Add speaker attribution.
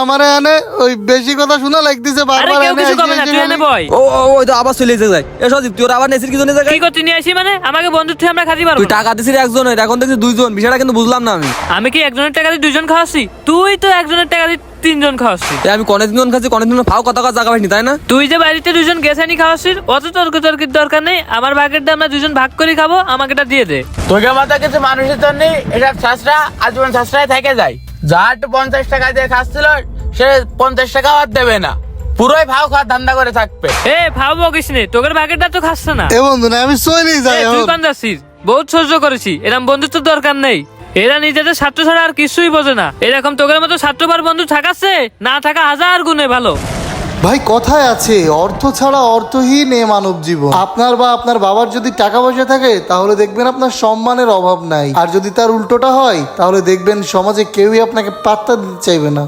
Speaker 1: আমারে আনে ওই বেশি কথা শোনা লাগতেছে
Speaker 2: আরে
Speaker 1: বারবার
Speaker 2: কেউ কিছু কবে না, তুই এনে বয়।
Speaker 3: ও ওই তো আবার চলে যায়। এ সজীব তুই ওর আবার নেছিস কি জন্য জায়গায়?
Speaker 2: কি করতে নিয়ে আসি মানে? আমাকে বন্ধুত্ব আমরা খাতি পারবো
Speaker 3: তুই
Speaker 2: না।
Speaker 3: টাকা দিছিস একজনের, এখন দেখছিস দুইজন, বিষয়টা কিন্তু বুঝলাম না আমি।
Speaker 2: আমি কি একজনের টাকা দিয়ে দুইজন খাওয়াচ্ছি? তুই তো একজনের টাকা দিয়ে তিনজন খাওয়াচ্ছিস।
Speaker 3: আমি কনে দিন খাচ্ছি, কনে দিন ফাও কথা জায়গা পাইনি, তাই না?
Speaker 2: তুই যে বাড়িতে দুজন গেছানি খাওয়াচ্ছিস, অত তর্কের দরকার নেই। আমার ভাগেরটা আমরা দুজন ভাগ করে খাবো, আমাকে এটা দিয়ে দে।
Speaker 4: তোকে মতো কিছু মানুষের জন্য এসব শাসরা আজীবন শাসরায় থেকে যায়। যা একটু 50 টাকা দিয়ে খাচ্ছিল সে 50 টাকা আর দেবে না, পুরোই ভাও খাওয়ার ধান্দা করে থাকবে।
Speaker 2: এ ভাব বকিস নে, তোকের ভাগেরটা তো খাচ্ছে না।
Speaker 1: এ বন্ধু না আমি চলেই যাই
Speaker 2: এ, তুই
Speaker 1: এখন।
Speaker 2: কোন যাচ্ছিস? বহুত সহ্য করেছি, এরকম বন্ধুত্ব দরকার নেই। এরা নিজেদের স্বার্থ ছাড়া আর কিছুই বোঝে না। এরকম তোকের মতো স্বার্থপর বন্ধু থাকাচ্ছে না থাকা হাজার গুণে ভালো।
Speaker 1: ভাই কথায় আছে অর্থ ছাড়া অর্থহীন এ মানব জীবন। আপনার বা আপনার বাবার যদি টাকা পয়সা থাকে তাহলে দেখবেন আপনার সম্মানের অভাব নাই, আর যদি তার উল্টোটা হয় তাহলে দেখবেন সমাজে কেউই আপনাকে পাত্তা দিতে চাইবে না।